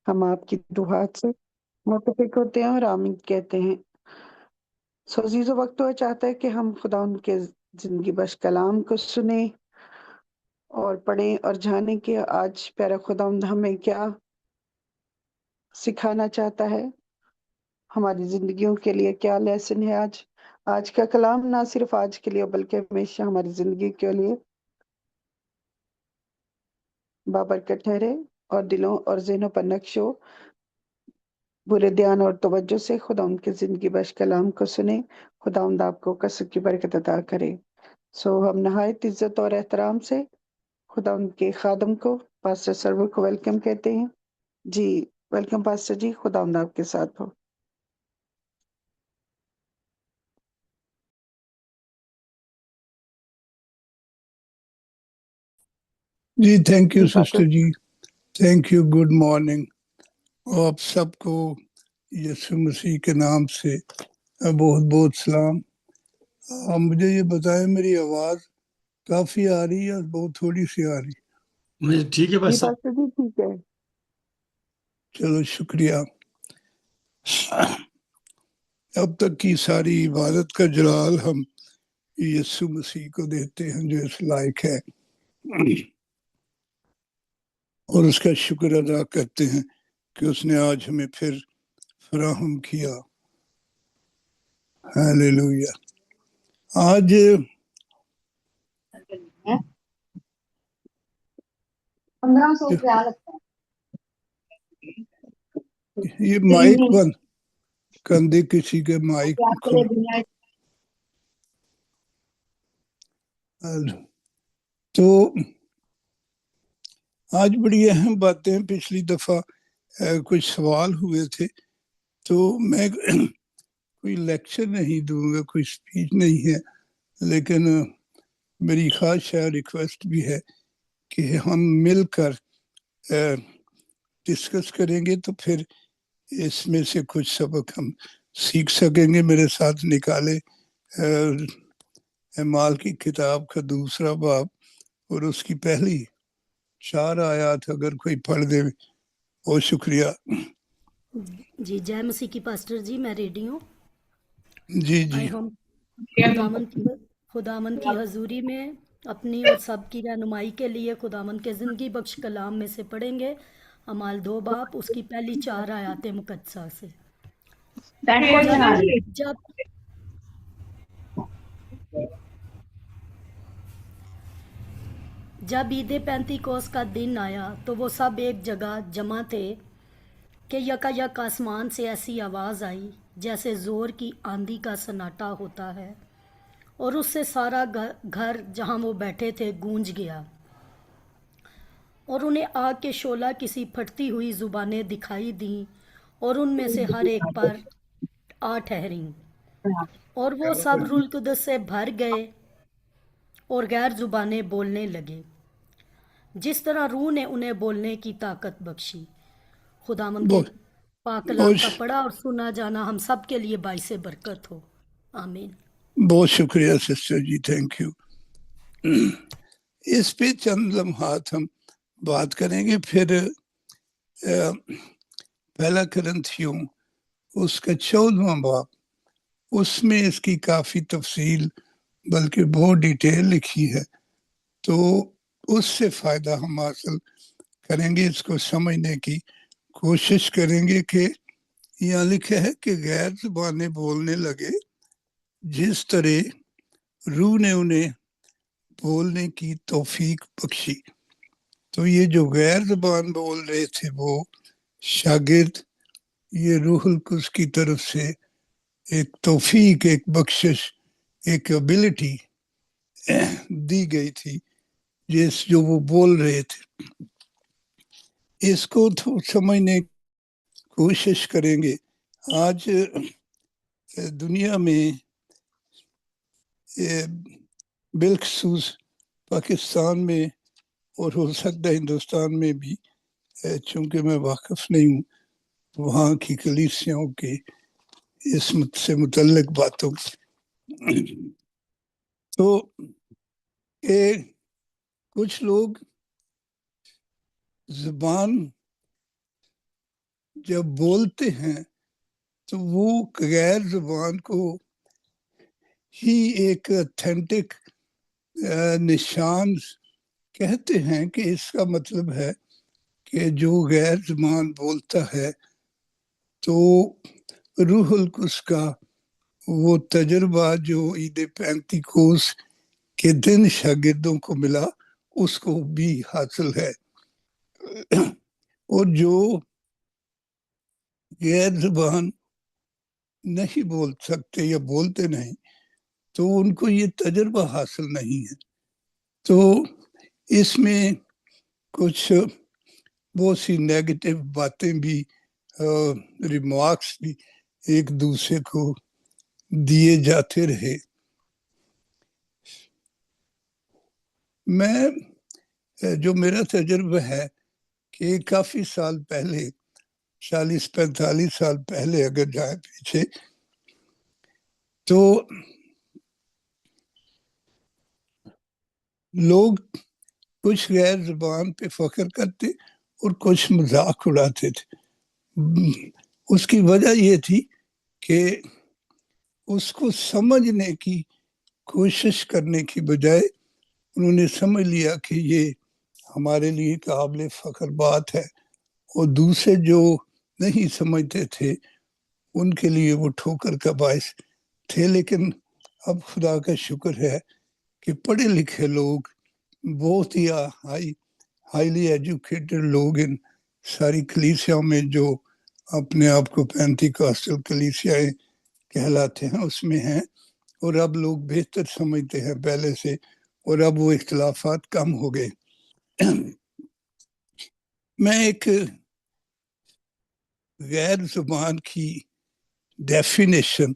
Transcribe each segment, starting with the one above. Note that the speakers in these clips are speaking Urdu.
ہم آپ کی دعات سے متفق ہوتے ہیں اور آمین کہتے ہیں۔ عزیزو، وقت ہوا چاہتا ہے کہ ہم خدا ان کے زندگی بخش کلام کو سنیں اور پڑھیں اور جانیں کہ آج پیارا خدا ہمیں کیا سکھانا چاہتا ہے، ہماری زندگیوں کے لیے کیا لیسن ہے۔ آج کا کلام نہ صرف آج کے لیے بلکہ ہمیشہ ہماری زندگی کے لیے بابرکت ٹھہرے، اور دلوں اور ذہنوں پر نقش ہو۔ برے دھیان اور توجہ سے خدا ان کی زندگی بخش کلام کو سنیں۔ خدا آپ کو کثرت کی برکت عطا کرے۔ ہم نہایت عزت اور احترام سے خدا ان کے خادم کو، پاسٹر سرور کو ویلکم کہتے ہیں۔ جی ویلکم پاسٹر جی، خدا آپ کے ساتھ ہو۔ جی تھینک یو جی سسٹر پاسٹر جی، تھینک یو، گڈ مارننگ۔ آپ سب کو یسوع مسیح کے نام سے بہت بہت سلام۔ مجھے یہ بتائیں، میری آواز کافی آ رہی ہے اور بہت تھوڑی سی آ رہی؟ مجھے ٹھیک ہے جی بس۔ پاسٹر جی ٹھیک ہے۔ چلو شکریہ۔ اب تک کی ساری عبادت کا جلال ہم یسوع مسیح کو دیتے ہیں جو اس لائق ہے، اور اس کا شکر ادا کرتے ہیں کہ اس نے آج ہمیں پھر فراہم کیا۔ ہاللویا۔ آج 1500 کیا لگتا یہ مائک بند کندے، کسی کے مائک کھل۔ ہے؟ تو آج بڑی اہم باتیں، پچھلی دفعہ کچھ سوال ہوئے تھے، تو میں کوئی لیکچر نہیں دوں گا، کوئی سپیچ نہیں ہے، لیکن میری خواہش ہے، ریکویسٹ بھی ہے کہ ہم مل کر ڈسکس کریں گے، تو پھر اس میں سے کچھ سبق ہم سیکھ سکیں گے۔ میرے ساتھ نکالے اعمال کی کتاب کا 2 باب اور اس کی پہلی 4 آیات اگر کوئی پڑھ دے، بہت شکریہ۔ جی جے مسیح کی پاسٹر جی، میں ریڈی ہوں۔ جی جی، آئے ہم خداوند کی حضوری میں اپنی اور سب کی رہنمائی کے لیے خداوند کے زندگی بخش کلام میں سے پڑھیں گے، اعمال 2 باب اس کی پہلی 4 آیات مقدسہ سے۔ جب جب عید پینتیکوس کا دن آیا تو وہ سب ایک جگہ جمع تھے کہ یکایک آسمان سے ایسی آواز آئی جیسے زور کی آندھی کا سناٹا ہوتا ہے، اور اس سے سارا گھر جہاں وہ بیٹھے تھے گونج گیا، اور انہیں آگ کے شعلہ کسی پھٹتی ہوئی زبانیں دکھائی دیں، اور ان میں سے ہر ایک پر آ ٹھہریں، اور وہ سب روح القدس سے بھر گئے اور غیر زبانیں بولنے لگے جس طرح روح نے انہیں بولنے کی طاقت بخشی۔ خداوند کے بہت پاک کلام کا بہت پڑھا اور سنا جانا ہم سب کے لیے باعث برکت ہو، آمین۔ بہت شکریہ سسٹر جی، تھینک یو۔ اس پہ چند لمحات ہم بات کریں گے، پھر پہلا کرنتھیوں اس کا 14واں باب، اس میں اس کی کافی تفصیل بلکہ بہت ڈیٹیل لکھی ہے، تو اس سے فائدہ ہم حاصل کریں گے، اس کو سمجھنے کی کوشش کریں گے کہ یہاں لکھا ہے کہ غیر زبانیں بولنے لگے جس طرح روح نے انہیں بولنے کی توفیق بخشی۔ تو یہ جو غیر زبان بول رہے تھے وہ شاگرد، یہ روح القدس کی طرف سے ایک توفیق، ایک بخشش، ایک ابیلٹی دی گئی تھی جو وہ بول رہے تھے۔ اس کو سمجھنے کی کوشش کریں گے۔ آج دنیا میں بالخصوص پاکستان میں اور ہو سکتا ہے ہندوستان میں بھی، چونکہ میں واقف نہیں ہوں وہاں کی کلیسیوں کے اس سے متعلق باتوں، تو کچھ لوگ زبان جب بولتے ہیں تو وہ غیر زبان کو ہی ایک اتھینٹک نشان کہتے ہیں کہ اس کا مطلب ہے کہ جو غیر زبان بولتا ہے تو روح القدس کا وہ تجربہ جو عید پینتیکوس کے دن شاگردوں کو ملا اس کو بھی حاصل ہے، اور جو غیر زبان نہیں بول سکتے یا بولتے نہیں تو ان کو یہ تجربہ حاصل نہیں ہے۔ تو اس میں کچھ بہت سی نیگیٹو باتیں بھی ریمارکس بھی ایک دوسرے کو دیے جاتے رہے۔ میں جو میرا تجربہ ہے کہ کافی سال پہلے 40-45 سال پہلے اگر جائیں پیچھے تو لوگ کچھ غیر زبان پہ فخر کرتے اور کچھ مذاق اڑاتے تھے۔ اس کی وجہ یہ تھی کہ اس کو سمجھنے کی کوشش کرنے کی بجائے انہوں نے سمجھ لیا کہ یہ ہمارے لیے قابل فخر بات ہے، اور دوسرے جو نہیں سمجھتے تھے ان کے لیے وہ ٹھوکر کا باعث تھے۔ لیکن اب خدا کا شکر ہے کہ پڑھے لکھے لوگ، بہت ہی ہائیلی ایجوکیٹڈ لوگ ان ساری کلیسیاں میں جو اپنے آپ کو پینتیکاسٹل کلیسیاں کہلاتے ہیں اس میں ہیں، اور اب لوگ بہتر سمجھتے ہیں پہلے سے، اور اب وہ اختلافات کم ہو گئے۔ میں ایک غیر زبان کی ڈیفینیشن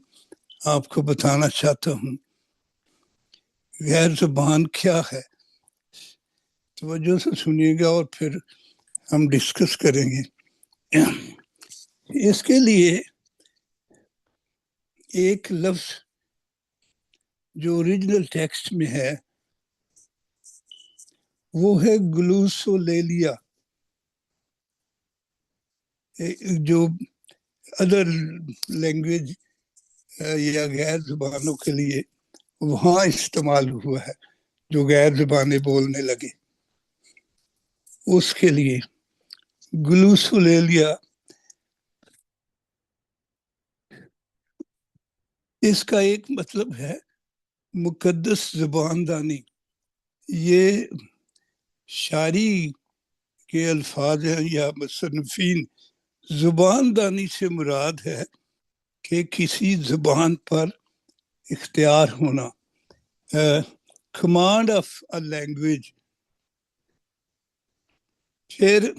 آپ کو بتانا چاہتا ہوں۔ غیر زبان کیا ہے؟ توجہ سے سنیے گا اور پھر ہم ڈسکس کریں گے۔ اس کے لیے ایک لفظ جو اوریجنل ٹیکسٹ میں ہے وہ ہے گلوسولیلیا، جو ادر لینگویج یا غیر زبانوں کے لیے وہاں استعمال ہوا ہے، جو غیر زبانیں بولنے لگے اس کے لیے گلوسولیلیا۔ اس کا ایک مطلب ہے مقدس زبان دانی۔ یہ شاعری کے الفاظ ہیں یا مصنفین۔ زبان دانی سے مراد ہے کہ کسی زبان پر اختیار ہونا، کمانڈ آف اے لینگویج۔ پھر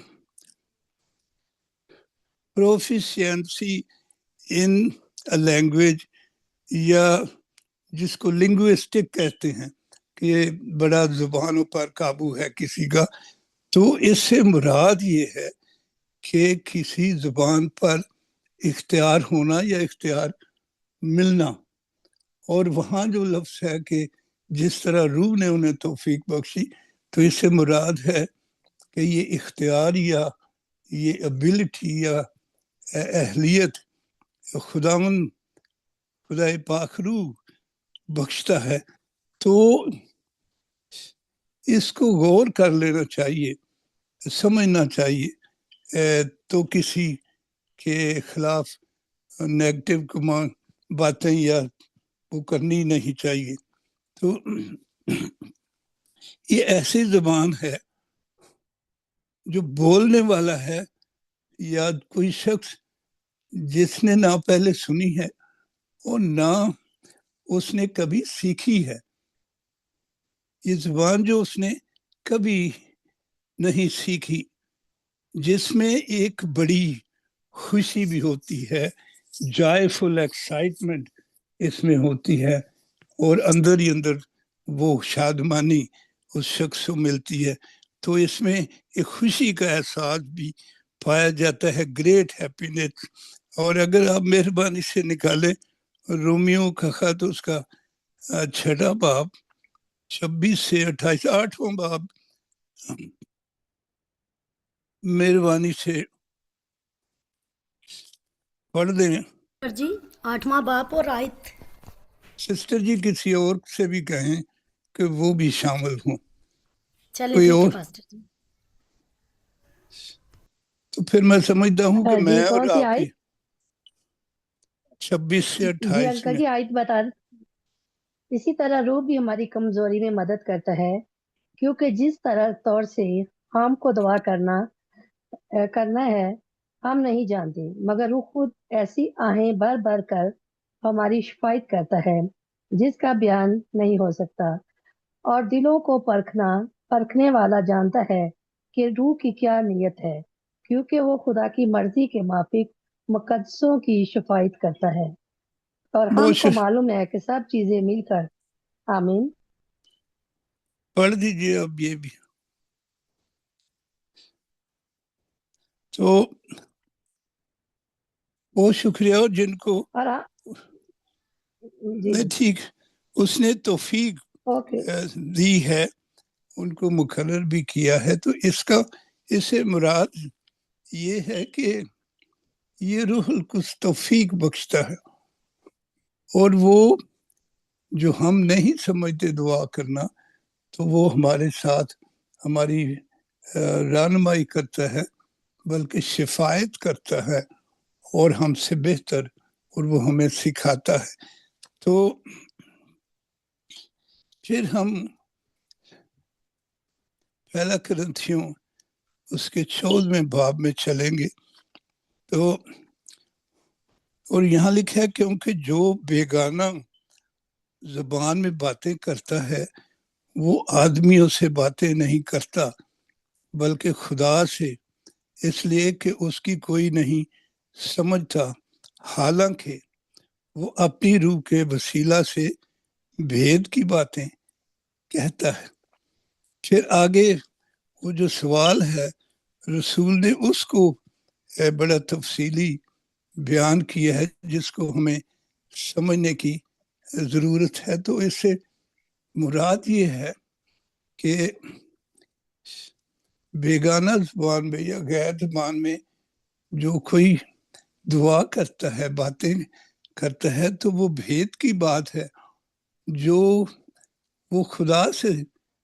پروفیشینسی ان اے لینگویج، یا جس کو لنگوسٹک کہتے ہیں کہ بڑا زبانوں پر قابو ہے کسی کا، تو اس سے مراد یہ ہے کہ کسی زبان پر اختیار ہونا یا اختیار ملنا۔ اور وہاں جو لفظ ہے کہ جس طرح روح نے انہیں توفیق بخشی، تو اس سے مراد ہے کہ یہ اختیار یا یہ ابیلٹی یا اہلیت خدا پاک روح بخشتا ہے۔ تو اس کو غور کر لینا چاہیے، سمجھنا چاہیے، تو کسی کے خلاف نیگیٹو باتیں یا وہ کرنی نہیں چاہیے۔ تو یہ ایسی زبان ہے جو بولنے والا ہے یا کوئی شخص جس نے نہ پہلے سنی ہے اور نہ اس نے کبھی سیکھی ہے۔ یہ زبان جو اس نے کبھی نہیں سیکھی، جس میں ایک بڑی خوشی بھی ہوتی ہے، جائفل ایکسائٹمنٹ اس میں ہوتی ہے، اور اندر ہی اندر وہ شادمانی اس شخص کو ملتی ہے۔ تو اس میں ایک خوشی کا احساس بھی پایا جاتا ہے، گریٹ ہیپینس۔ اور اگر آپ مہربانی سے نکالیں رومیو کا خط، اس کا 6 باب 26 سے 28، 8واں باب، مہربانی سے پڑھ دیں سر جی 8واں باپ اور آیت. سسٹر جی کسی اور سے بھی کہیں کہ وہ بھی شامل ہوں. چلیں کوئی ٹھیک ہے اور؟ پاسٹر جی. تو پھر میں سمجھتا ہوں کہ جی میں اور کون سی آپ کی آیت؟ 26 سے جی 28 انکل میں. جی آیت بتا. اسی طرح روح بھی ہماری کمزوری میں مدد کرتا ہے، کیونکہ جس طور سے ہم کو دعا کرنا ہے ہم نہیں جانتے، مگر روح خود ایسی آہیں بھر بھر کر ہماری شفاعت کرتا ہے جس کا بیان نہیں ہو سکتا، اور دلوں کو پرکھنے والا جانتا ہے کہ روح کی کیا نیت ہے، کیونکہ وہ خدا کی مرضی کے موافق مقدسوں کی شفاعت کرتا ہے، اور ہم بہت کو معلوم ہے کہ سب چیزیں مل کر آمین. پڑھ دیجئے اب یہ بھی. تو وہ شکریہ جن کو اور جی نہیں ٹھیک اس نے توفیق اوکے. دی ہے، ان کو مقرر بھی کیا ہے. تو اس سے مراد یہ ہے کہ یہ روح القدس توفیق بخشتا ہے، اور وہ جو ہم نہیں سمجھتے دعا کرنا تو وہ ہمارے ساتھ ہماری رہنمائی کرتا ہے، بلکہ شفاعت کرتا ہے اور ہم سے بہتر، اور وہ ہمیں سکھاتا ہے. تو پھر ہم پہلا کرنتھیوں اس کے 14ویں باب میں چلیں گے. تو اور یہاں لکھا ہے کیونکہ جو بیگانہ زبان میں باتیں کرتا ہے وہ آدمیوں سے باتیں نہیں کرتا بلکہ خدا سے، اس لیے کہ اس کی کوئی نہیں سمجھتا، حالانکہ وہ اپنی روح کے وسیلہ سے بھید کی باتیں کہتا ہے. پھر آگے وہ جو سوال ہے رسول نے اس کو بڑا تفصیلی بیان کیا ہے جس کو ہمیں سمجھنے کی ضرورت ہے. تو اس سے مراد یہ ہے کہ بیگانہ زبان میں یا غیر زبان میں جو کوئی دعا کرتا ہے، باتیں کرتا ہے، تو وہ بھید کی بات ہے جو وہ خدا سے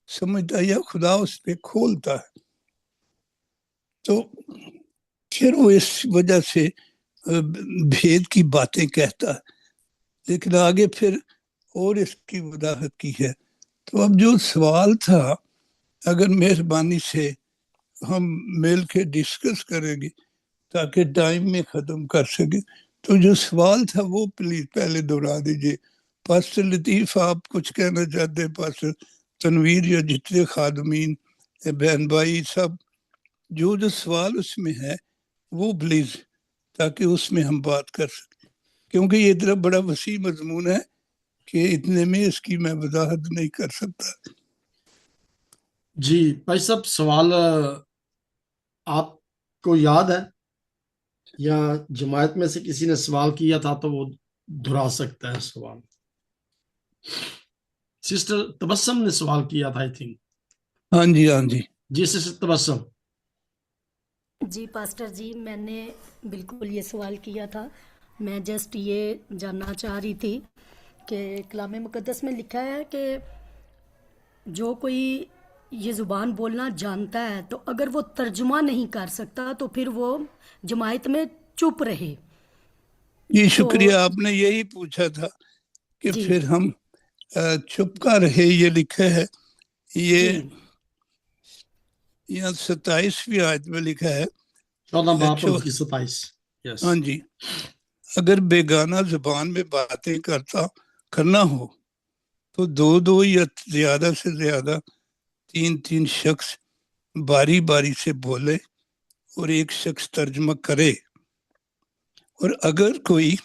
سمجھتا ہے یا خدا اس پہ کھولتا ہے. تو پھر وہ اس وجہ سے بھید کی باتیں کہتا ہے. لیکن آگے پھر اور اس کی وضاحت کی ہے. تو اب جو سوال تھا اگر مہربانی سے ہم مل کے ڈسکس کریں گے تاکہ ٹائم میں ختم کر سکیں. تو جو سوال تھا وہ پلیز پہلے دہرا دیجئے. پاسٹر لطیف آپ کچھ کہنا چاہتے ہیں؟ پاسٹر تنویر یا جتنے خادمین بہن بھائی سب جو سوال اس میں ہے وہ پلیز، تاکہ اس میں ہم بات کر سکیں، کیونکہ یہ اتنا بڑا وسیع مضمون ہے کہ اتنے میں اس کی میں وضاحت نہیں کر سکتا. جی بھائی صاحب، سوال آپ کو یاد ہے یا جماعت میں سے کسی نے سوال کیا تھا تو وہ دہرا سکتا ہے سوال؟ سسٹر تبسم نے سوال کیا تھا، آئی تھنک. ہاں جی ہاں جی. جی سسٹر تبسم. جی پاسٹر جی میں نے بالکل یہ سوال کیا تھا. میں جسٹ یہ جاننا چاہ رہی تھی کہ کلام مقدس میں لکھا ہے کہ جو کوئی یہ زبان بولنا جانتا ہے تو اگر وہ ترجمہ نہیں کر سکتا تو پھر وہ جماعت میں چپ رہے. یہ تو شکریہ، آپ نے یہی پوچھا تھا کہ جی پھر ہم چپ کا رہے. یہ لکھا ہے، یہ جی یہاں 27ویں آیت میں لکھا ہے. 14 باپ اور اس کی 27. یس. ہاں جی. اگر بیگانہ زبان میں باتیں کرنا ہو تو دو یا زیادہ سے زیادہ 3 شخص باری باری سے بولے اور ایک شخص ترجمہ کرے. اور اگر کوئی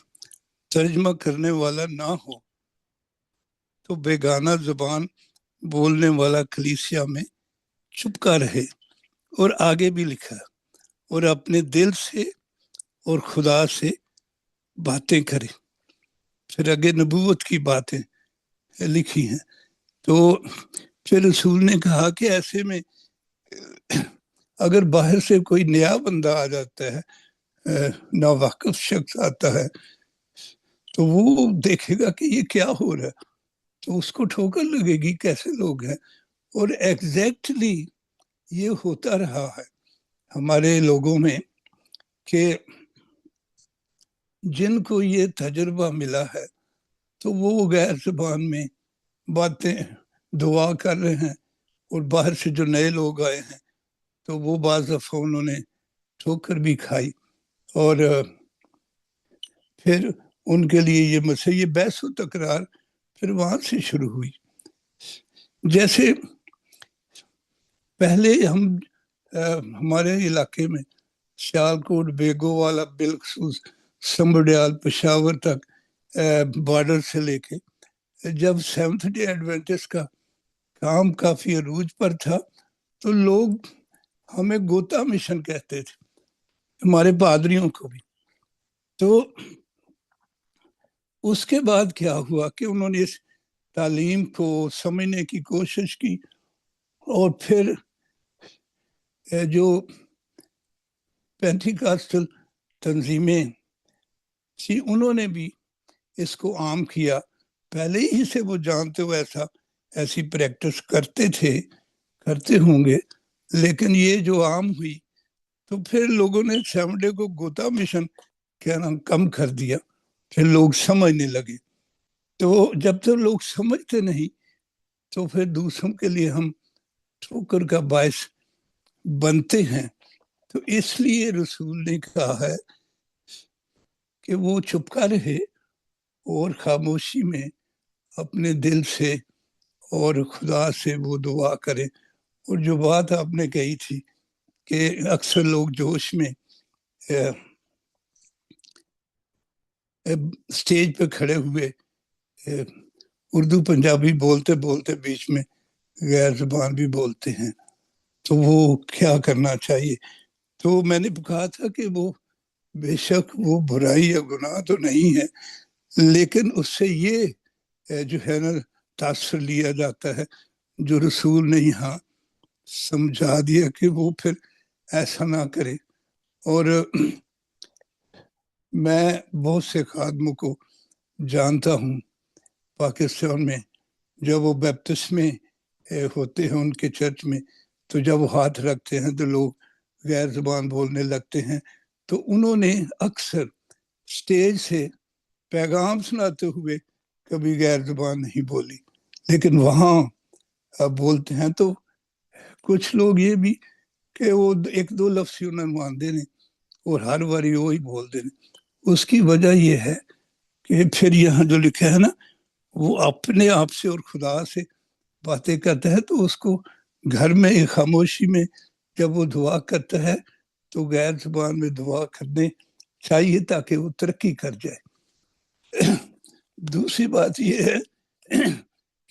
ترجمہ کرنے والا نہ ہو تو بیگانہ زبان بولنے والا کلیسیا میں چپ کا رہے. اور آگے بھی لکھا اور اپنے دل سے اور خدا سے باتیں کرے. پھر آگے نبوت کی باتیں لکھی ہیں. تو پھر رسول نے کہا کہ ایسے میں اگر باہر سے کوئی نیا بندہ آ جاتا ہے ناواقف شخص آتا ہے تو وہ دیکھے گا کہ یہ کیا ہو رہا ہے، تو اس کو ٹھوکر لگے گی کیسے لوگ ہیں. اور ایگزیکٹلی یہ ہوتا رہا ہے ہمارے لوگوں میں کہ جن کو یہ تجربہ ملا ہے تو وہ غیر زبان میں باتیں دعا کر رہے ہیں، اور باہر سے جو نئے لوگ آئے ہیں تو وہ بعض دفعہ انہوں نے ٹھوکر بھی کھائی، اور پھر ان کے لیے یہ مسئلہ، یہ بحث و تکرار پھر وہاں سے شروع ہوئی. جیسے پہلے ہمارے علاقے میں سیالکوٹ، بیگو والا، بالخصوص سمبڈیال، پشاور تک بارڈر سے لے کے جب سیونتھ ڈے ایڈوینٹسٹ کا کام کافی عروج پر تھا تو لوگ ہمیں گوتا مشن کہتے تھے، ہمارے پادریوں کو بھی. تو اس کے بعد کیا ہوا کہ انہوں نے اس تعلیم کو سمجھنے کی کوشش کی، اور پھر جو پینٹیکاسٹل تنظیمیں تھی انہوں نے بھی اس کو عام کیا. پہلے ہی سے وہ جانتے ہوئے ایسی پریکٹس کرتے ہوں گے، لیکن یہ جو عام ہوئی تو پھر لوگوں نے 7 ڈے کو گوتا مشن کہنا کم کر دیا، پھر لوگ سمجھنے لگے. تو جب تک لوگ سمجھتے نہیں تو پھر دوسروں کے لیے ہم ٹھوکر کا باعث بنتے ہیں. تو اس لیے رسول نے کہا ہے کہ وہ چپکا رہے اور خاموشی میں اپنے دل سے اور خدا سے وہ دعا کرے. اور جو بات آپ نے کہی تھی کہ اکثر لوگ جوش میں سٹیج پہ کھڑے ہوئے اردو پنجابی بولتے بولتے بیچ میں غیر زبان بھی بولتے ہیں، تو وہ کیا کرنا چاہیے. تو میں نے کہا تھا کہ وہ بے شک وہ برائی یا گناہ تو نہیں ہے، لیکن اس سے یہ جو ہے نا تاثر لیا جاتا ہے جو رسول نے یہاں سمجھا دیا کہ وہ پھر ایسا نہ کرے. اور میں بہت سے خادموں کو جانتا ہوں پاکستان میں، جب وہ بیپتسم میں ہوتے ہیں ان کے چرچ میں، تو جب وہ ہاتھ رکھتے ہیں تو لوگ غیر زبان بولنے لگتے ہیں. تو انہوں نے اکثر سٹیج سے پیغام سناتے ہوئے کبھی غیر زبان نہیں بولی، لیکن وہاں بولتے ہیں. تو کچھ لوگ یہ بھی کہ وہ 1-2 لفظ انہوں نے مانتے ہیں اور ہر باری وہی بولتے ہیں. اس کی وجہ یہ ہے کہ پھر یہاں جو لکھا ہے نا، وہ اپنے آپ سے اور خدا سے باتیں کرتا ہے، تو اس کو گھر میں خاموشی میں جب وہ دعا کرتا ہے تو غیر زبان میں دعا کرنے چاہیے تاکہ وہ ترقی کر جائے. دوسری بات یہ ہے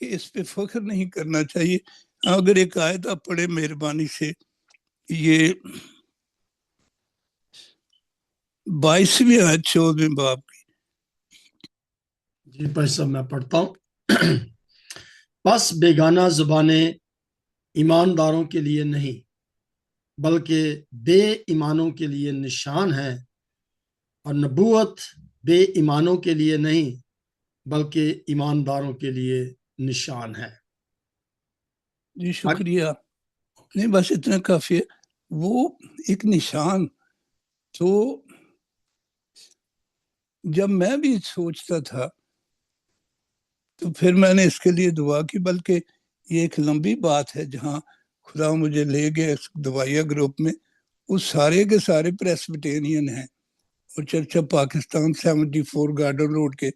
کہ اس پہ فخر نہیں کرنا چاہیے. اگر ایک آیت آپ پڑھے مہربانی سے، یہ 22ویں آیت 14ویں باب کی. جی بھائی صاحب میں پڑھتا ہوں. بس بیگانہ زبانیں ایمانداروں کے لیے نہیں بلکہ بے ایمانوں کے لیے نشان ہے، اور نبوت بے ایمانوں کے لیے نہیں بلکہ ایمانداروں کے لیے نشان ہے. جی شکریہ. نہیں بس اتنا کافی ہے. وہ ایک نشان، تو جب میں بھی سوچتا تھا تو پھر میں نے اس کے لیے دعا کی، بلکہ یہ ایک لمبی بات ہے جہاں خدا مجھے لے گئے دعائیہ گروپ میں. اس سارے کے سارے پریسبیٹیرین ہیں، اور church of Pakistan 74 garden road کے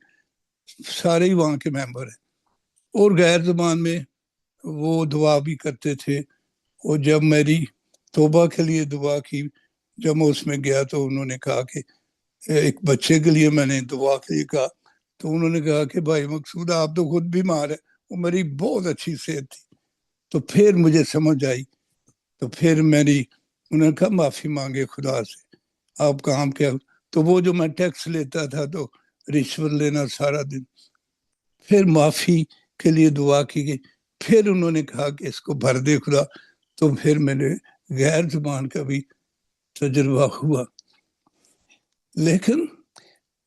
سارے ہی وہاں کے ممبر ہیں، اور غیر زبان میں وہ دعا بھی کرتے تھے. اور جب میری توبہ کے لیے دعا کی، جب میں اس میں گیا تو انہوں نے کہا کہ ایک بچے کے لیے میں نے دعا کے لیے کہا، تو انہوں نے کہا کہ بھائی مقصود آپ تو خود بیمار ہے. وہ میری بہت اچھی صحت تھی. تو پھر مجھے سمجھ آئی، تو پھر انہوں نے کہا معافی مانگے خدا سے، آپ کام کیا. تو وہ جو میں ٹیکس لیتا تھا تو رشوت لینا سارا دن، پھر معافی کے لیے دعا کی گئی. پھر انہوں نے کہا کہ اس کو بھر دے خدا. تو پھر میں نے غیر زبان کا بھی تجربہ ہوا. لیکن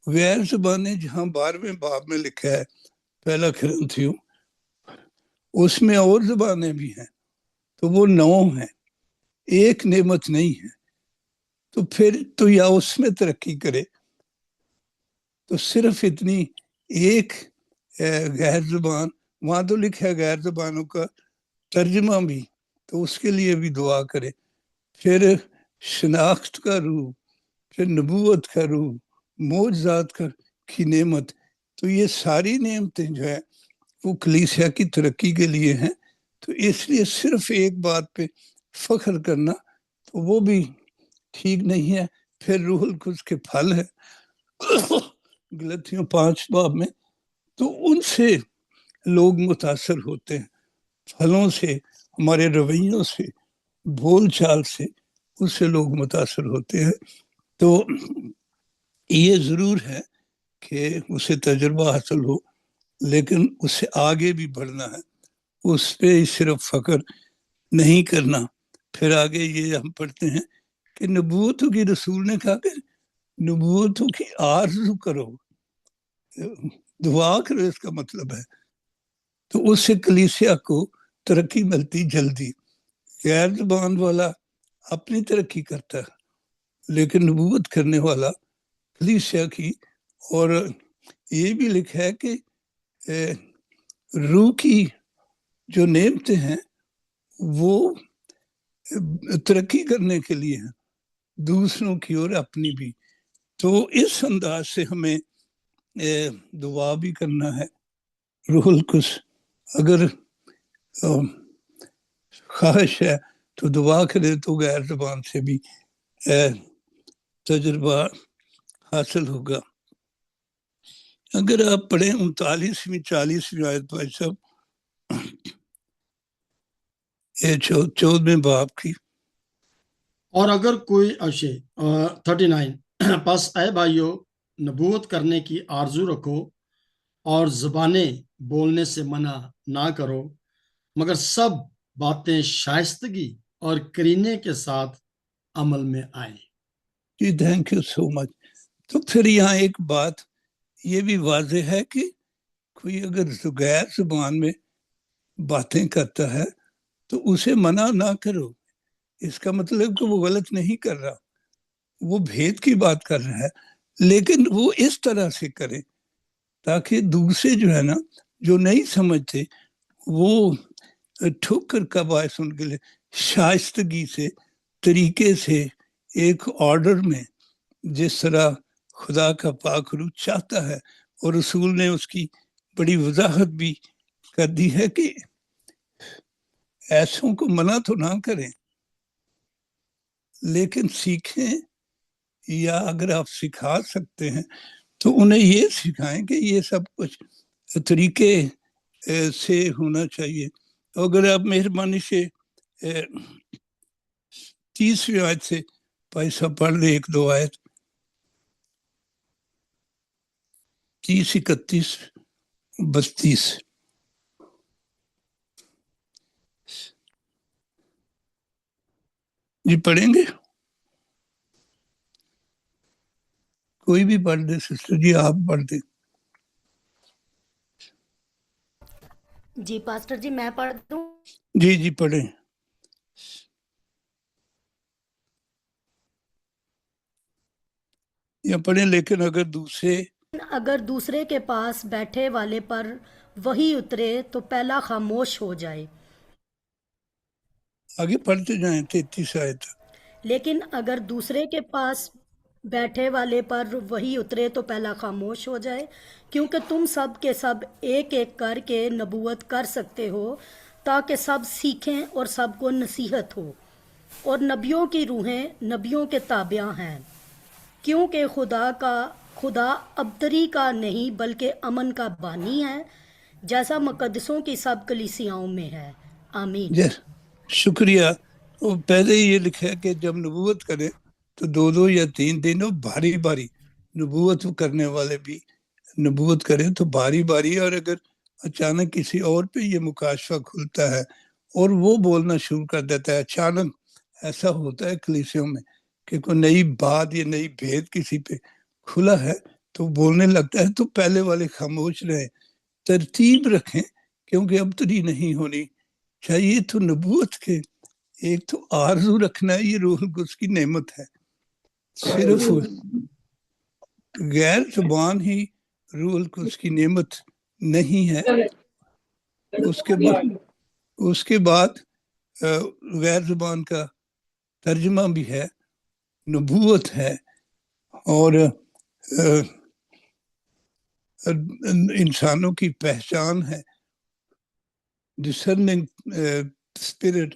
غیر زبانیں جہاں 12ویں باب میں لکھا ہے پہلا کرنتھیوں، اس میں اور زبانیں بھی ہیں، تو وہ 9 ہیں، ایک نعمت نہیں ہے. تو پھر تو یا اس میں ترقی کرے، تو صرف اتنی ایک غیر زبان، وہاں تو لکھا ہے غیر زبانوں کا ترجمہ بھی، تو اس کے لیے بھی دعا کرے. پھر شناخت کا روح، پھر نبوت کا روح، معجزات کی نعمت. تو یہ ساری نعمتیں جو ہے وہ کلیسیا کی ترقی کے لیے ہیں. تو اس لیے صرف ایک بات پہ فخر کرنا تو وہ بھی ٹھیک نہیں ہے. پھر روح القدس کے پھل ہے گلتیوں 5 باب میں، تو ان سے لوگ متاثر ہوتے ہیں، پھلوں سے، ہمارے رویوں سے، بول چال سے، اس سے لوگ متاثر ہوتے ہیں. تو یہ ضرور ہے کہ اسے تجربہ حاصل ہو، لیکن اس سے آگے بھی بڑھنا ہے، اس پہ صرف فخر نہیں کرنا. پھر آگے یہ ہم پڑھتے ہیں کہ نبوتوں کی رسول نے کہا کہ نبوتوں کی آرزو کرو، دعا کرو، اس کا مطلب ہے. تو اس سے کلیسیا کو ترقی ملتی جلدی. غیر زبان والا اپنی ترقی کرتا ہے، لیکن نبوت کرنے والا کلیسیا کی. اور یہ بھی لکھا ہے کہ روح کی جو نعمتیں ہیں وہ ترقی کرنے کے لیے ہیں، دوسروں کی اور اپنی بھی. تو اس انداز سے ہمیں دعا بھی کرنا ہے. روح القدس اگر خواہش ہے تو دعا کرے تو غیر زبان سے بھی تجربہ حاصل ہوگا. اگر آپ پڑھیں 39ویں 40ویں آیت بھائی صاحب، 14ویں باب کی. اور اگر کوئی 39 پس اے بھائیو نبوت کرنے کی آرزو رکھو اور زبانیں بولنے سے منع نہ کرو، مگر سب باتیں شائستگی اور کرینے کے ساتھ عمل میں آئیں. جی تھینک یو سو مچ. تو پھر یہاں ایک بات یہ بھی واضح ہے کہ کوئی اگر غیر زبان میں باتیں کرتا ہے تو اسے منع نہ کرو. اس کا مطلب کہ وہ غلط نہیں کر رہا، وہ بھید کی بات کر رہا ہے، لیکن وہ اس طرح سے کرے تاکہ دوسرے جو ہے نا جو نہیں سمجھتے وہ ٹھوکر کا باعث ان کے لیے شائستگی سے، طریقے سے، ایک آرڈر میں، جس طرح خدا کا پاک روح چاہتا ہے. اور رسول نے اس کی بڑی وضاحت بھی کر دی ہے کہ ایسوں کو منع تو نہ کریں، لیکن سیکھیں، یا اگر آپ سکھا سکتے ہیں تو انہیں یہ سکھائیں کہ یہ سب کچھ طریقے سے ہونا چاہیے. اگر آپ مہربانی سے 30ویں آیت سے پیسہ پڑھ لیں، 1-2 آیت، 30, 31, 32. جی پڑھیں گے؟ کوئی بھی پڑھ دے سسٹر جی، آپ پڑھ دیں. جی پاسٹر جی میں پڑھ دوں. جی جی پڑھیں. یا پڑھیں، لیکن اگر دوسرے کے پاس بیٹھے والے پر وہی اترے تو پہلا خاموش ہو جائے. آگے پڑھتے جائیں 33 آیت. لیکن اگر دوسرے کے پاس بیٹھے والے پر وہی اترے تو پہلا خاموش ہو جائے، کیونکہ تم سب کے سب ایک ایک کر کے نبوت کر سکتے ہو، تاکہ سب سیکھیں اور سب کو نصیحت ہو. اور نبیوں کی روحیں نبیوں کے تابع ہیں، کیونکہ خدا ابتری کا نہیں بلکہ امن کا بانی ہے، جیسا مقدسوں کی سب کلیسیاؤں میں ہے. آمین. شکریہ. وہ پہلے یہ لکھا ہے کہ جب نبوت کریں تو 2 یا 3 دنوں باری باری نبوت کرنے والے بھی نبوت کریں تو باری باری. اور اگر اچانک کسی اور پہ یہ مکاشفہ کھلتا ہے اور وہ بولنا شروع کر دیتا ہے، اچانک ایسا ہوتا ہے کلیسیوں میں، کہ کوئی نئی بات یا نئی بھید کسی پہ کھلا ہے تو بولنے لگتا ہے تو پہلے والے خاموش رہیں، ترتیب رکھیں، کیونکہ ابتری نہیں ہونی چاہیے۔ تو نبوت کے ایک تو آرزو رکھنا ہے، یہ روح القدس کی نعمت ہے۔ صرف غیر زبان ہی روح القدس کی نعمت نہیں ہے، اس کے بعد غیر زبان کا ترجمہ بھی ہے، نبوت ہے، اور انسانوں کی پہچان ہے، ڈسرننگ اسپرٹ،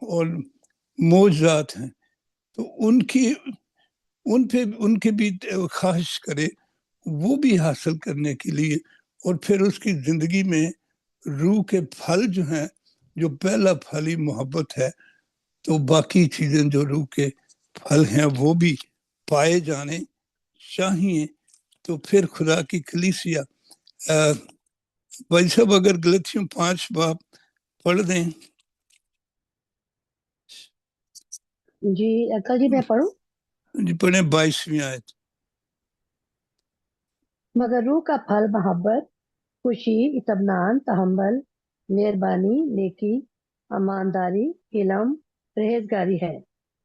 اور معجزات ہیں۔ تو ان کے بھی خواہش کرے وہ بھی حاصل کرنے کے لیے، اور پھر اس کی زندگی میں روح کے پھل جو ہیں، جو پہلا پھل ہی محبت ہے، تو باقی چیزیں جو روح کے پھل ہیں وہ بھی پائے جانے چاہیے۔ تو پھر خدا کی کلیسیا، بھائی صاحب اگر غلطیوں 5 باب پڑھ دیں۔ جی انکل جی میں پڑھوں؟ جی پڑھیں 22ویں آیت۔ مگر روح کا پھل محبت، خوشی، اطمینان، تحمل، مہربانی، نیکی، ایمانداری، علم، پرہیزگاری ہے۔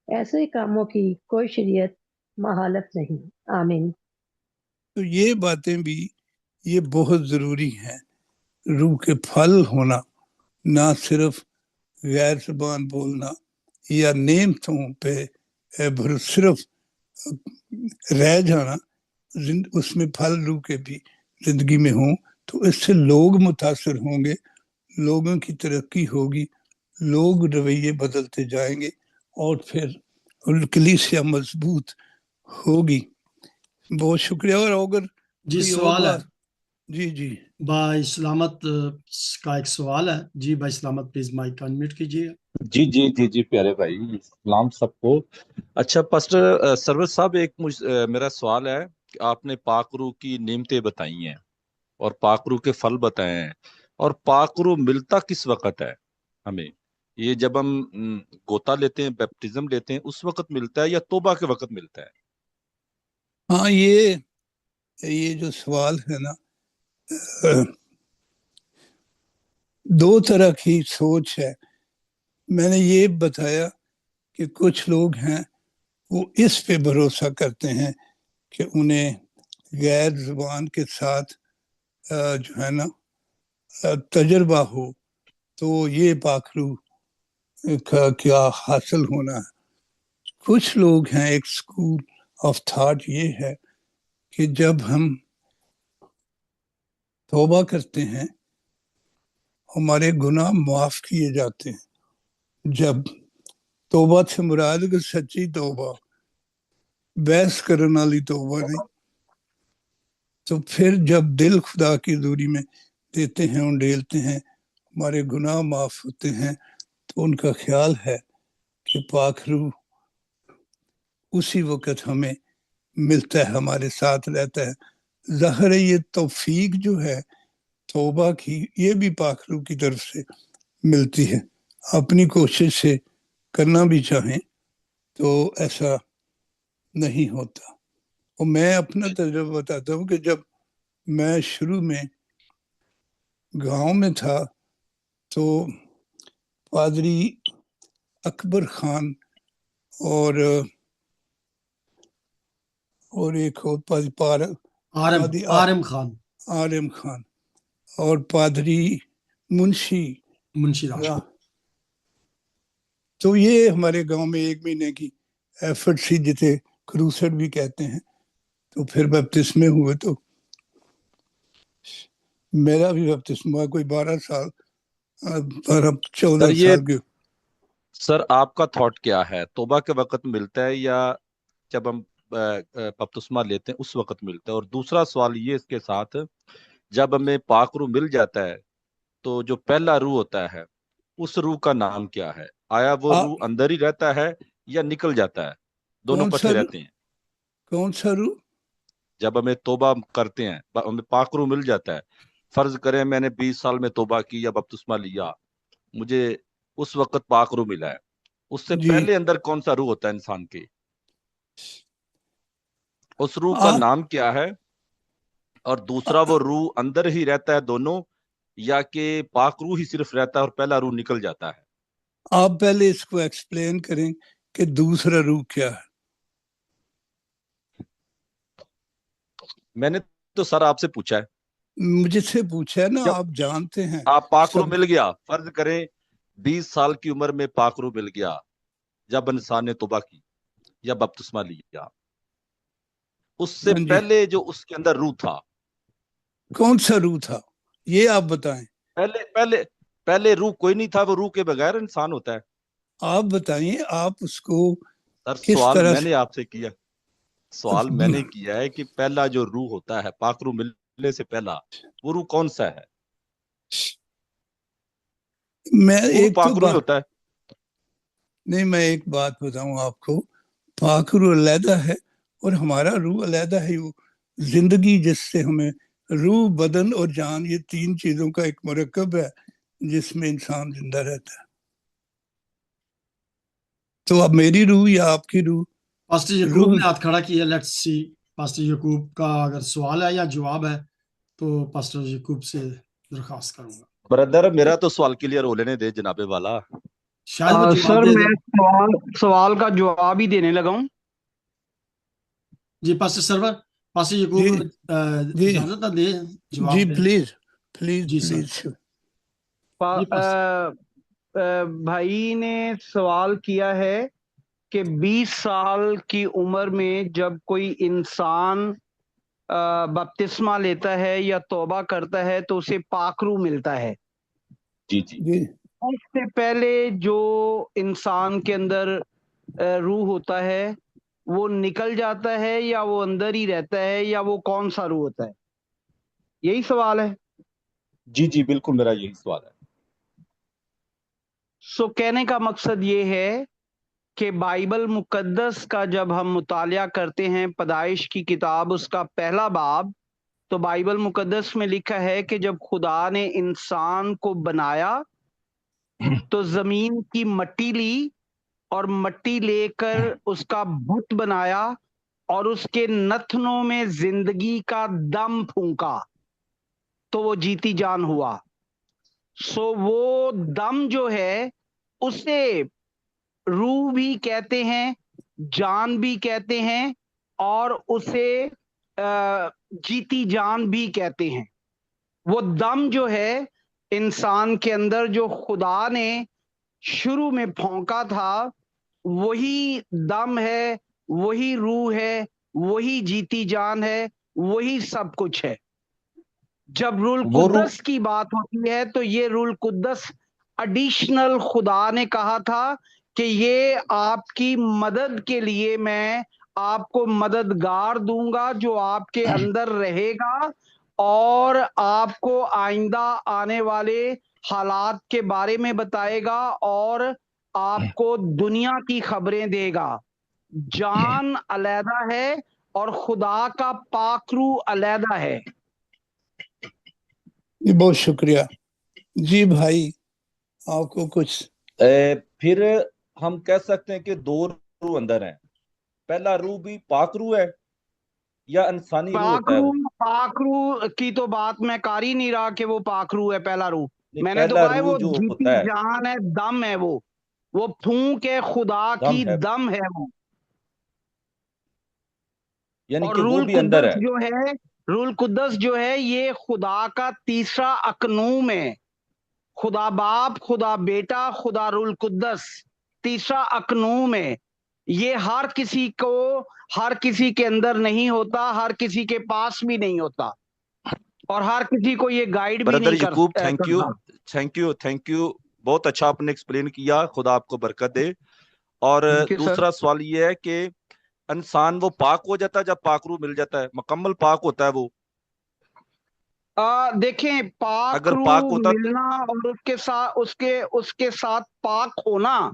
ایسے کاموں کی کوئی شریعت مخالف نہیں۔ آمین۔ تو یہ باتیں بھی یہ بہت ضروری ہیں، روح کے پھل ہونا، نہ صرف غیر زبان بولنا یا نعمتوں پہ صرف رہ جانا، اس میں پھل روح کے بھی زندگی میں ہوں، تو اس سے لوگ متاثر ہوں گے، لوگوں کی ترقی ہوگی، لوگ رویے بدلتے جائیں گے، اور پھر کلیسیا مضبوط ہوگی۔ بہت شکریہ۔ اور اگر جی کوئی اور سوال ہے بات، جی بھائی سلامت کا ایک سوال ہے۔ جی بھائی سلامت پلیز مائک انمیوٹ کیجیے گا۔ جی پیارے بھائی، سلام سب کو۔ اچھا پاسٹر سرور صاحب، ایک میرا سوال ہے کہ آپ نے پاک روح کی نعمتیں بتائی ہیں اور پاک روح کے پھل بتائے ہیں، اور پاک روح ملتا کس وقت ہے ہمیں؟ یہ جب ہم غوطہ لیتے ہیں، بیپٹزم لیتے ہیں، اس وقت ملتا ہے یا توبہ کے وقت ملتا ہے؟ ہاں، یہ جو سوال ہے نا، دو طرح کی سوچ ہے۔ میں نے یہ بتایا کہ کچھ لوگ ہیں وہ اس پہ بھروسہ کرتے ہیں کہ انہیں غیر زبان کے ساتھ جو ہے نا تجربہ ہو، تو یہ پاک روح کا کیا حاصل ہونا ہے۔ کچھ لوگ ہیں، ایک سکول آف تھاٹ یہ ہے کہ جب ہم توبہ کرتے ہیں ہمارے گناہ معاف کیے جاتے ہیں۔ جب توبہ سے مراد کہ سچی توبہ، بحث کرنے والی توبہ نہیں، تو پھر جب دل خدا کی حضوری میں دیتے ہیں، انڈیلتے ہیں، ہمارے گناہ معاف ہوتے ہیں، تو ان کا خیال ہے کہ پاک روح اسی وقت ہمیں ملتا ہے، ہمارے ساتھ رہتا ہے۔ ظاہر ہے یہ توفیق جو ہے توبہ کی، یہ بھی پاک روح کی طرف سے ملتی ہے۔ اپنی کوشش سے کرنا بھی چاہیں تو ایسا نہیں ہوتا۔ اور میں اپنا تجربہ بتاتا ہوں کہ جب میں شروع میں گاؤں میں تھا تو پادری اکبر خان اور ایک اور عارم خان اور پادری منشی راج۔ تو یہ ہمارے گاؤں میں 1 مہینے کی ایفرٹ سی، جسے کروسڈ بھی کہتے ہیں۔ تو پھر بپتسمے ہوئے، تو میرا بھی بپتسمہ کوئی 12 سال 14 سال کے۔ سر آپ کا تھاٹ کیا ہے؟ توبہ کے وقت ملتا ہے یا جب ہم بپتسمہ لیتے ہیں اس وقت ملتا ہے؟ اور دوسرا سوال یہ اس کے ساتھ، جب ہمیں پاک روح مل جاتا ہے تو جو پہلا روح ہوتا ہے اس روح کا نام کیا ہے؟ آیا وہ روح اندر ہی رہتا ہے یا نکل جاتا ہے؟ دونوں کٹھے رہتے ہیں؟ کون سا روح؟ جب ہمیں توبہ کرتے ہیں، ہمیں پاک روح مل جاتا ہے، فرض کریں میں نے 20 سال میں توبہ کی یا بپتسمہ لیا، مجھے اس وقت پاک روح ملا ہے، اس سے پہلے اندر کون سا روح ہوتا ہے انسان کے؟ اس روح کا آپ نام کیا ہے؟ اور دوسرا وہ روح اندر ہی رہتا ہے دونوں، یا کہ پاک روح ہی صرف رہتا ہے اور پہلا روح نکل جاتا ہے؟ آپ پہلے اس کو ایکسپلین کریں کہ دوسرا روح کیا ہے. میں نے تو سر آپ سے پوچھا ہے. مجھے سے پوچھا ہے نا، جب آپ جانتے ہیں آپ پاک روح سب. مل گیا، فرض کریں 20 سال کی عمر میں پاک روح مل گیا جب انسان نے توبہ کی یا بپتسمہ لیا، اس سے ہاں جی، پہلے جو اس کے اندر روح تھا، کون سا روح تھا یہ آپ بتائیں. پہلے روح کوئی نہیں تھا، وہ روح کے بغیر انسان ہوتا ہے. آپ بتائیں، آپ اس کو سر کس سوال طرح میں نے آپ سے کیا، سوال میں نے کیا ہے کہ پہلا جو روح ہوتا ہے پاک روح ملنے سے پہلا، وہ روح کون سا ہے؟ میں وہ روح ایک تو پاک روح ہی ہوتا ہے. نہیں، میں ایک بات بتاؤں آپ کو. پاک روح علیحدہ ہے اور ہمارا روح علیحدہ ہے. وہ زندگی جس سے ہمیں روح، بدن اور جان، یہ تین چیزوں کا ایک مرکب ہے جس میں انسان زندہ رہتا ہے. تو اب میری روح یا آپ کی روح؟ پاسٹر یعقوب روح نے ہاتھ کھڑا کیا. لیٹس سی پاسٹر یعقوب کا اگر سوال ہے یا جواب ہے تو پاسٹر یعقوب سے درخواست کروں گا. بردر میرا تو سوال کلیئر ہو لینے دے جناب والا. شاید وہ جواب سر دے میں دیں. سوال کا جواب ہی دینے لگا ہوں. جی پاسٹر سرور، پاسٹر جی یعقوب جی اجازت نہ دے جی جواب دیں. پلیز پلیز جی سر. پلیز. جی پاسٹر. بھائی نے سوال کیا ہے کہ 20 سال کی عمر میں جب کوئی انسان بپتسمہ لیتا ہے یا توبہ کرتا ہے تو اسے پاک روح ملتا ہے. جی جی جی اس سے پہلے جو انسان کے اندر روح ہوتا ہے وہ نکل جاتا ہے یا وہ اندر ہی رہتا ہے یا وہ کون سا روح ہوتا ہے؟ یہی سوال ہے. جی جی بالکل میرا یہی سوال ہے. سو کہنے کا مقصد یہ ہے کہ بائبل مقدس کا جب ہم مطالعہ کرتے ہیں، پیدائش کی کتاب اس کا پہلا باب، تو بائبل مقدس میں لکھا ہے کہ جب خدا نے انسان کو بنایا تو زمین کی مٹی لی اور مٹی لے کر اس کا بت بنایا اور اس کے نتنوں میں زندگی کا دم پھونکا تو وہ جیتی جان ہوا. سو وہ دم جو ہے اسے روح بھی کہتے ہیں، جان بھی کہتے ہیں، اور اسے جیتی جان بھی کہتے ہیں. وہ دم جو ہے انسان کے اندر جو خدا نے شروع میں پھونکا تھا، وہی دم ہے، وہی روح ہے، وہی جیتی جان ہے، وہی سب کچھ ہے. جب روح وہ روح القدس کی بات ہوتی ہے تو یہ روح القدس ایڈیشنل خدا نے کہا تھا کہ یہ آپ کی مدد کے لیے میں آپ کو مددگار دوں گا جو آپ کے اندر رہے گا اور آپ کو آئندہ آنے والے حالات کے بارے میں بتائے گا اور آپ کو دنیا کی خبریں دے گا. جان علیحدہ ہے اور خدا کا پاک روح علیحدہ ہے. جی بہت شکریہ. جی بھائی، آپ کو کچھ؟ پھر ہم کہہ سکتے ہیں کہ دو روح اندر ہیں. پہلا روح بھی پاک روح ہے یا انسانی روح ہوتا ہے وہ؟ پاک روح کی تو بات میں کر ہی نہیں رہا کہ وہ پاک روح ہے. پہلا روح نہیں، میں نے تو پہلا کہا ہے روح وہ جو جیتی ہوتا ہے جان ہے، دم ہے، وہ پھونک ہے، خدا دم کی ہے، دم ہے وہ. یعنی اور کہ روح وہ بھی اندر القدس ہے. جو ہے، روح القدس جو ہے یہ خدا کا تیسرا اقنوم ہے. خدا باپ، خدا بیٹا، خدا روح القدس تیسرا اقنوم ہے. یہ ہر کسی کے اندر نہیں ہوتا، ہر کسی کے پاس بھی نہیں ہوتا، اور ہر کسی کو یہ گائیڈ بھی بردر نہیں یعقوب کرتا. تھینک یو بہت اچھا آپ نے ایکسپلین کیا، خدا آپ کو برکت دے. اور ٹھیک ہے سر. دوسرا سوال یہ ہے کہ انسان وہ پاک ہو جاتا ہے جب پاک روح مل جاتا ہے، مکمل پاک ہوتا ہے وہ؟ دیکھیں، پاک اگر پاک روح ہوتا ملنا اور اس کے ساتھ پاک ہونا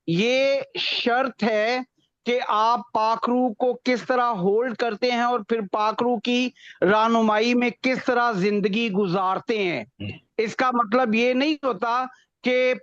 یہ شرط ہے کہ آپ پاک روح کو کس طرح ہولڈ کرتے ہیں اور پھر پاک روح کی رہنمائی میں کس طرح زندگی گزارتے ہیں. اس کا مطلب یہ نہیں ہوتا کہ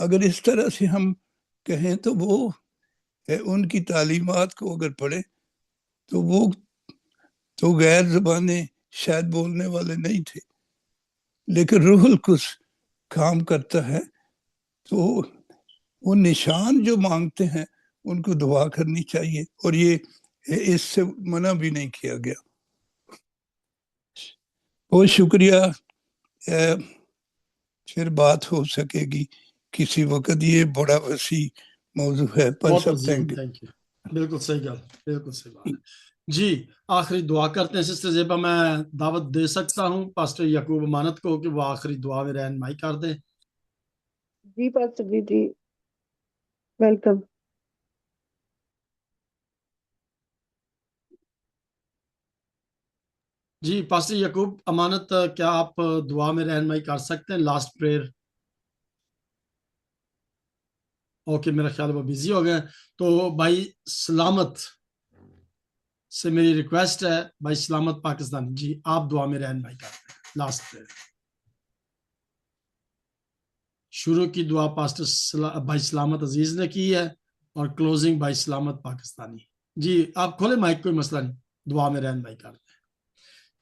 اگر اس طرح سے ہم کہیں تو وہ ان کی تعلیمات کو اگر پڑھیں تو وہ تو غیر زبانیں شاید بولنے والے نہیں تھے، لیکن روح القدس کام کرتا ہے تو وہ نشان جو مانگتے ہیں ان کو دعا کرنی چاہیے، اور یہ اس سے منع بھی نہیں کیا گیا۔ بہت شکریہ، پھر بات ہو سکے گی کسی وقت، یہ بڑا وسیع موضوع ہے۔ بہت عظیم، تھینک یو، بالکل صحیح گل، بالکل صحیح بات۔ جی آخری دعا کرتے ہیں۔ سسٹر زیبا میں دعوت دے سکتا ہوں پاسٹر یعقوب امانت کو کہ وہ آخری دعا میں رہنمائی کر دیں۔ جی پاسٹر جی ویلکم۔ جی پاسٹر یعقوب امانت، کیا آپ دعا میں رہنمائی کر سکتے ہیں؟ Last prayer. اوکے، میرا خیال وہ بزی ہو گئے۔ تو بھائی سلامت سے میری ریکویسٹ ہے، بھائی سلامت پاکستان جی آپ دعا میں رہنمائی کرتے ہیں۔ لاسٹ پریئر، شروع کی دعا پاسٹر بھائی سلامت عزیز نے کی ہے، اور کلوزنگ بھائی سلامت پاکستانی۔ جی آپ کھولے مائک، کوئی مسئلہ نہیں، دعا میں رہنمائی کرتے ہیں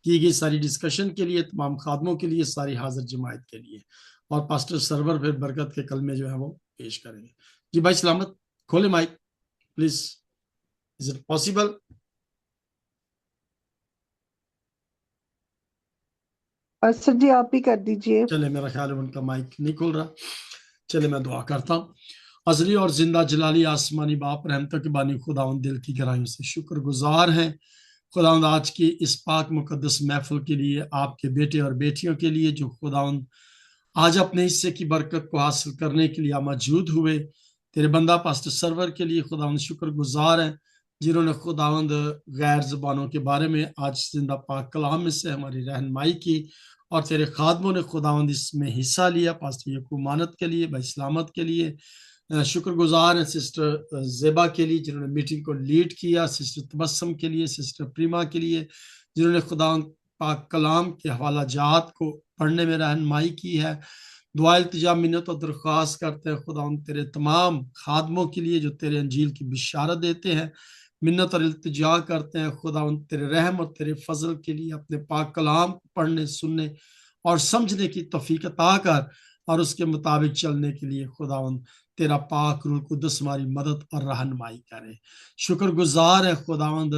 کی گئی ساری ڈسکشن کے لیے، تمام خادموں کے لیے، ساری حاضر جماعت کے لیے، اور پاسٹر سرور پھر برکت کے کلمے جو ہیں وہ پیش کریں گے۔ جی بھائی سلامت کھولے mic please, is it possible? Pastor جی آپ ہی کر دیجئے۔ چلے، میرا خیال ہے ان کا مائک نہیں کھل رہا۔ چلے میں دعا کرتا ہوں۔ ازلی اور زندہ جلالی آسمانی باپ، رحمتوں کے بانی خداوند، دل کی گہرائیوں سے شکر گزار ہیں خداوند آج کی اس پاک مقدس محفل کے لیے، آپ کے بیٹے اور بیٹیوں کے لیے جو خداوند آج اپنے حصے کی برکت کو حاصل کرنے کے لیے موجود ہوئے۔ تیرے بندہ پاسٹر سرور کے لیے خداوند شکر گزار ہیں، جنہوں نے خداوند غیر زبانوں کے بارے میں آج زندہ پاک کلام میں سے ہماری رہنمائی کی، اور تیرے خادموں نے خداوند اس میں حصہ لیا۔ پاسٹر یعقوب امانت کے لیے، بھائی سلامت کے لیے شکر گزار ہیں، سسٹر زیبا کے لیے جنہوں نے میٹنگ کو لیڈ کیا، سسٹر تبسم کے لیے، سسٹر پریما کے لیے جنہوں نے خداوند پاک کلام کے حوالہ جات کو پڑھنے میں رہنمائی کی ہے۔ دعا التجا منت اور درخواست کرتے ہیں خداوند تیرے تمام خادموں کے لیے جو تیرے انجیل کی بشارت دیتے ہیں، منت اور التجا کرتے ہیں خداوند تیرے رحم اور تیرے فضل کے لیے، اپنے پاک کلام کو پڑھنے، سننے اور سمجھنے کی توفیق عطا کر، اور اس کے مطابق چلنے کے لیے خداوند تیرا پاک روح القدس ہماری مدد اور رہنمائی کرے۔ شکر گزار ہے خداوند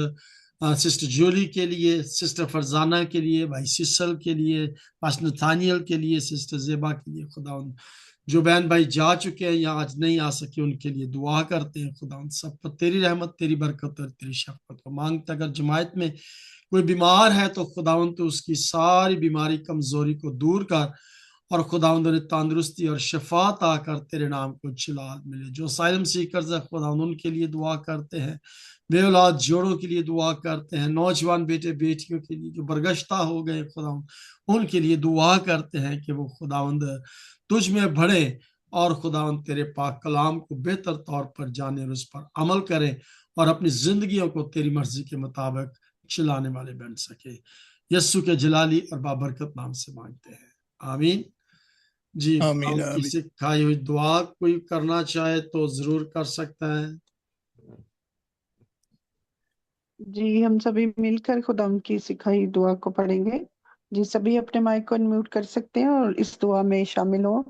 سسٹر جولی کے لیے، سسٹر فرزانہ کے لیے، بھائی سسل کے لیے، پاسٹر نتھانیل کے لیے، سسٹر زیبا کے لیے خداوند، جو بہن بھائی جا چکے ہیں یا آج نہیں آ سکے ان کے لیے دعا کرتے ہیں خداوند، سب پر تیری رحمت، تیری برکت اور تیری شفقت کو مانگتے۔ اگر جماعت میں کوئی بیمار ہے تو خداوند تو اس کی ساری بیماری کمزوری کو دور کر، اور خداوند نے تندرستی اور شفا عطا کر تیرے نام کو جلال ملے۔ جو اسائلم سیکرز ہے خداوند ان کے لیے دعا کرتے ہیں، بے اولاد جوڑوں کے لیے دعا کرتے ہیں، نوجوان بیٹے بیٹیوں کے لیے جو برگشتہ ہو گئے خداوند ان کے لیے دعا کرتے ہیں کہ وہ خداوند تجھ میں بڑھے، اور خداوند تیرے پاک کلام کو بہتر طور پر جانے اور اس پر عمل کریں، اور اپنی زندگیوں کو تیری مرضی کے مطابق چلانے والے بن سکے۔ یسوع کے جلالی اور بابرکت نام سے مانگتے ہیں، آمین۔ جی آمین کی سکھائی ہوئی دعا کوئی کرنا چاہے تو ضرور کر سکتا ہے۔ جی ہم سبھی مل کر خدا ان کی سکھائی دعا کو پڑھیں گے۔ جی سبھی اپنے مائک کو انمیوٹ کر سکتے ہیں اور اس دعا میں شامل ہوں۔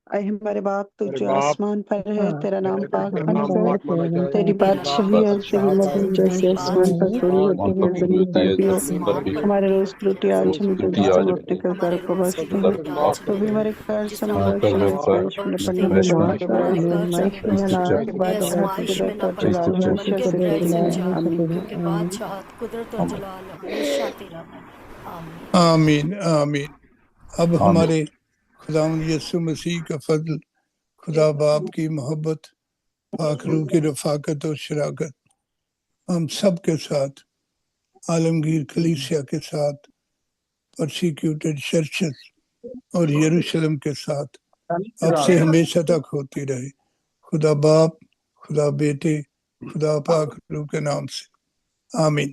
اے ہمارے باپ تو جو آسمان پر ہے، تیرا نام پاک مانا جائے، تیری بادشاہی اور تیری مرضی جیسے آسمان پر پوری ہوتی ہے زمین پر بھی ہو۔ ہمارے روز کی روٹی آج ہمیں دے، جس سے ہم اپنے قرضداروں کو بخشتے ہیں تو بھی ہمارے قرض سے ہمیں بخش، ہمیں آزمائش میں نہ پڑنے دے، آزمائش میں نہ لاؤ کہ بعد آزمائش میں نہ پڑھنا بلکہ قدرت سے نجات، کیونکہ بادشاہت، قدرت اور جلال ہمیشہ تیرا ہے، آمین۔ آمین آمین۔ اب ہمارے خداوند یسوع مسیح کا فضل، خدا باپ کی محبت، پاک روح کی رفاقت اور شراکت ہم سب کے ساتھ، عالمگیر کلیسیا کے ساتھ، پرسیکیوٹڈ چرچز اور یروشلم کے ساتھ اب سے ہمیشہ تک ہوتی رہے۔ خدا باپ، خدا بیٹے، خدا پاک روح کے نام سے، آمین۔